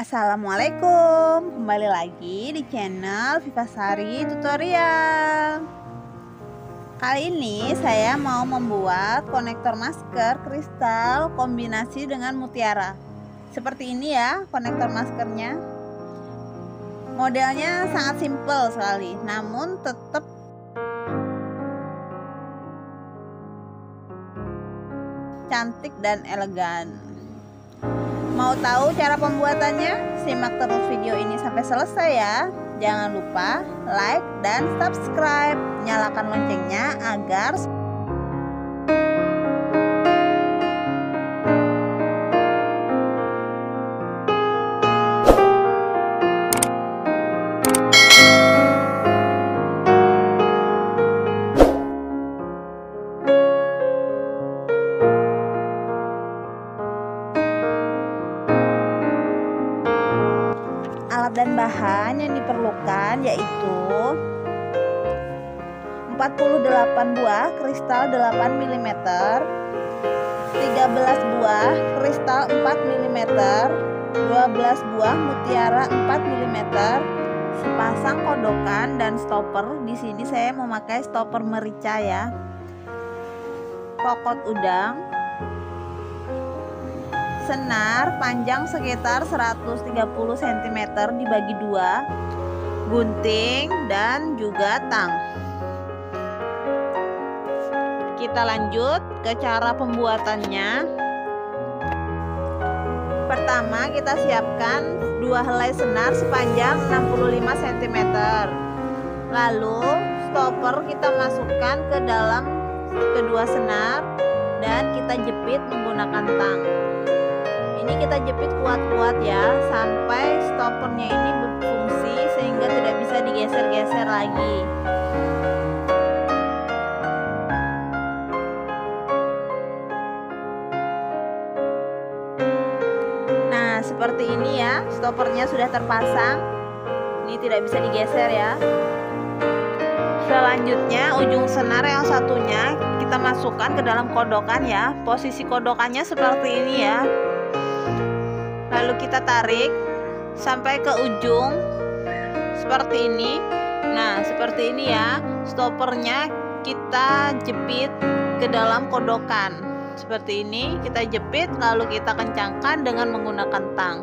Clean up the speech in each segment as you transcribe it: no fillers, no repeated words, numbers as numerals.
Assalamualaikum, kembali lagi di channel Vivasari Tutorial. Kali ini saya mau membuat konektor masker kristal kombinasi dengan mutiara. Seperti ini ya konektor maskernya. Modelnya sangat simpel sekali, namun tetap cantik dan elegan. Mau tahu cara pembuatannya? Simak terus video ini sampai selesai ya. Jangan lupa like dan subscribe. Nyalakan loncengnya agar alat dan bahan yang diperlukan yaitu 48 buah kristal 8 mm, 13 buah kristal 4 mm, 12 buah mutiara 4 mm, sepasang kodokan dan stopper. Di sini saya memakai stopper merica ya. Kokot udang, senar panjang sekitar 130 cm dibagi dua, gunting dan juga tang. Kita lanjut ke cara pembuatannya. Pertama kita siapkan 2 helai senar sepanjang 65 cm. Lalu stopper kita masukkan ke dalam kedua senar dan kita jepit menggunakan tang. Ini kita jepit kuat-kuat ya sampai stoppernya ini berfungsi sehingga tidak bisa digeser-geser lagi. Nah seperti ini ya, stoppernya sudah terpasang. Ini tidak bisa digeser ya. Selanjutnya ujung senar yang satunya kita masukkan ke dalam kodokan ya. Posisi kodokannya seperti ini ya. Lalu kita tarik sampai ke ujung seperti ini. Nah seperti ini ya, stoppernya kita jepit ke dalam kodokan seperti ini. Kita jepit lalu kita kencangkan dengan menggunakan tang.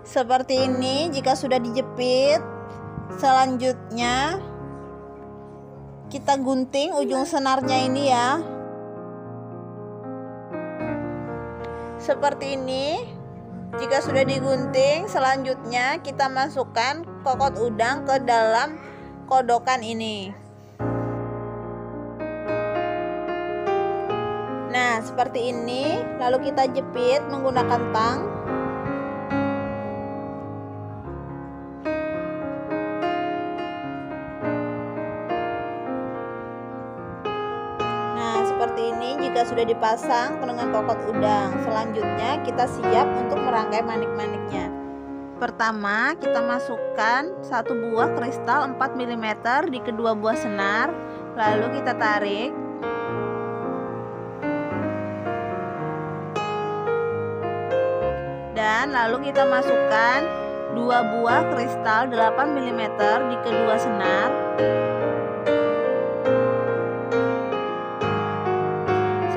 Seperti ini jika sudah dijepit. Selanjutnya kita gunting ujung senarnya ini ya. Seperti ini. Jika sudah digunting, selanjutnya kita masukkan kokot udang ke dalam kodokan ini. Nah seperti ini. Lalu kita jepit menggunakan tang. Seperti ini jika sudah dipasang dengan kokot udang. Selanjutnya kita siap untuk merangkai manik-maniknya. Pertama kita masukkan 1 buah kristal 4 mm di kedua buah senar. Lalu kita tarik. Dan lalu kita masukkan 2 buah kristal 8 mm di kedua senar.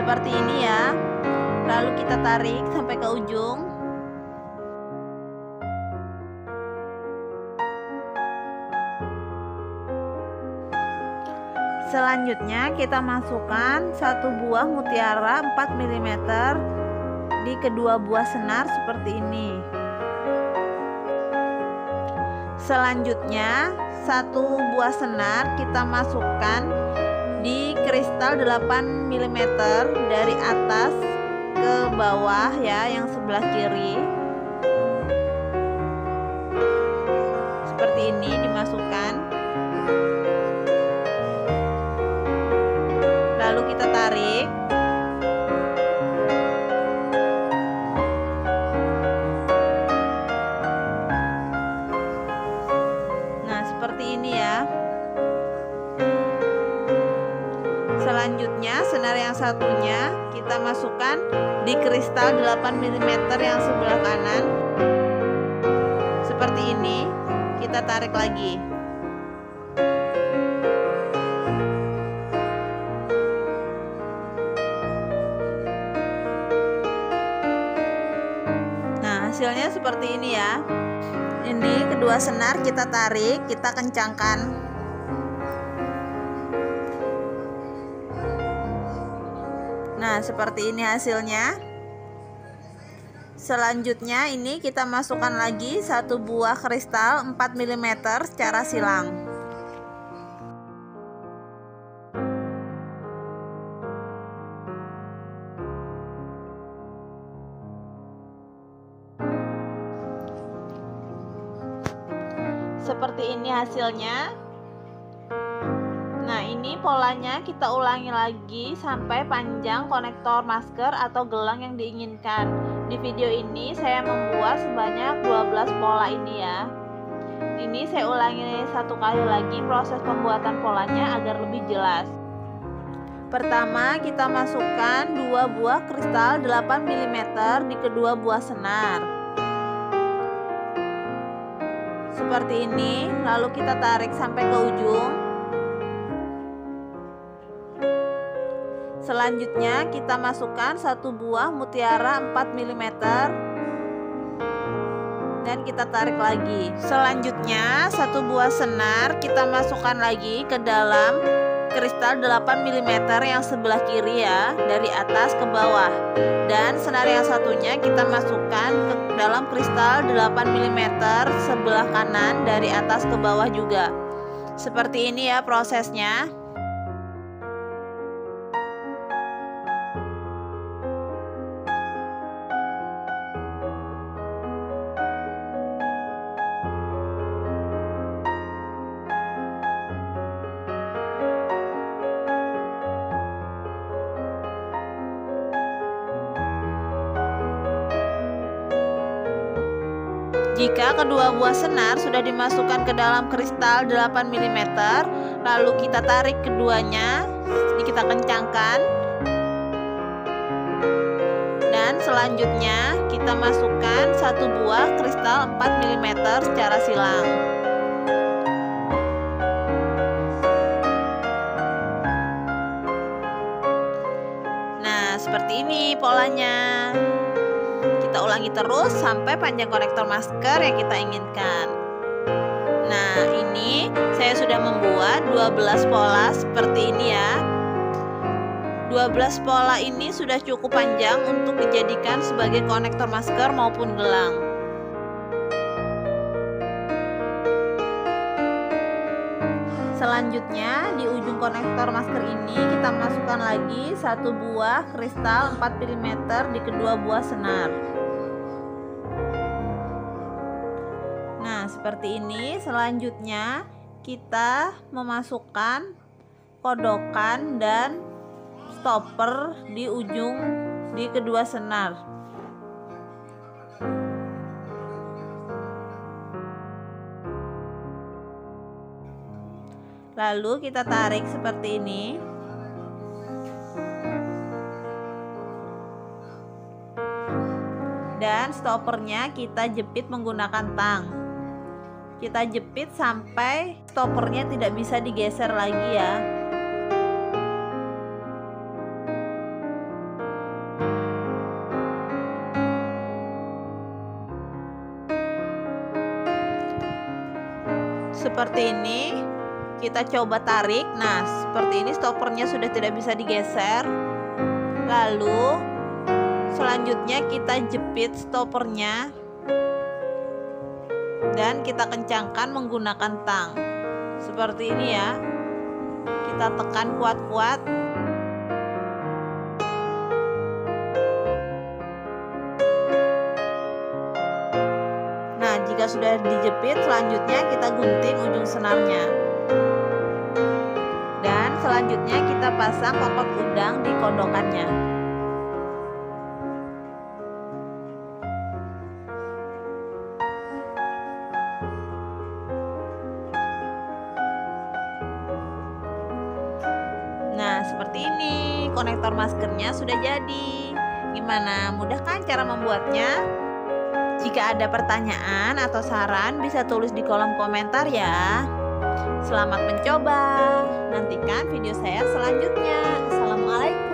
Seperti ini ya. Lalu kita tarik sampai ke ujung. Selanjutnya kita masukkan 1 buah mutiara 4 mm di kedua buah senar seperti ini. Selanjutnya 1 buah senar kita masukkan di kristal 8 mm dari atas ke bawah ya, yang sebelah kiri. Seperti ini dimasukkan. Lalu kita tarik. Selanjutnya senar yang satunya kita masukkan di kristal 8 mm yang sebelah kanan. Seperti ini, kita tarik lagi. Nah, hasilnya seperti ini ya. Ini kedua senar kita tarik, kita kencangkan. Nah, seperti ini hasilnya. Selanjutnya ini kita masukkan lagi satu buah kristal 4 mm secara silang. Seperti ini hasilnya. Nah, ini polanya kita ulangi lagi sampai panjang konektor masker atau gelang yang diinginkan. Di video ini saya membuat sebanyak 12 pola ini ya. Ini saya ulangi satu kali lagi proses pembuatan polanya agar lebih jelas. Pertama, kita masukkan 2 buah kristal 8 mm di kedua buah senar. Seperti ini, lalu kita tarik sampai ke ujung. Selanjutnya kita masukkan satu buah mutiara 4 mm dan kita tarik lagi. Selanjutnya satu buah senar kita masukkan lagi ke dalam kristal 8 mm yang sebelah kiri ya, dari atas ke bawah. Dan senar yang satunya kita masukkan ke dalam kristal 8 mm sebelah kanan dari atas ke bawah juga. Seperti ini ya prosesnya. Jika kedua buah senar sudah dimasukkan ke dalam kristal 8 mm, lalu kita tarik keduanya, kita kencangkan. Dan selanjutnya kita masukkan satu buah kristal 4 mm secara silang. Nah, seperti ini polanya. Kita ulangi terus sampai panjang konektor masker yang kita inginkan. Nah, ini saya sudah membuat 12 pola seperti ini ya. 12 pola ini sudah cukup panjang untuk dijadikan sebagai konektor masker maupun gelang. Selanjutnya di ujung konektor masker ini kita masukkan lagi satu buah kristal 4 mm di kedua buah senar. Nah, seperti ini. Selanjutnya kita memasukkan kodokan dan stopper di ujung di kedua senar. Lalu kita tarik seperti ini. Dan stoppernya kita jepit menggunakan tang. Kita jepit sampai stoppernya tidak bisa digeser lagi ya. Seperti ini. Kita coba tarik. Nah, seperti ini stoppernya sudah tidak bisa digeser. Lalu selanjutnya kita jepit stoppernya dan kita kencangkan menggunakan tang. Seperti ini ya. Kita tekan kuat-kuat. Nah, jika sudah dijepit, selanjutnya kita gunting ujung senarnya. Dan selanjutnya kita pasang kokot udang di kodokannya. Nah, seperti ini. konektor maskernya sudah jadi. Gimana? Mudah kan cara membuatnya? Jika ada pertanyaan atau saran bisa tulis di kolom komentar ya. Selamat mencoba. Nantikan video saya selanjutnya. Assalamualaikum.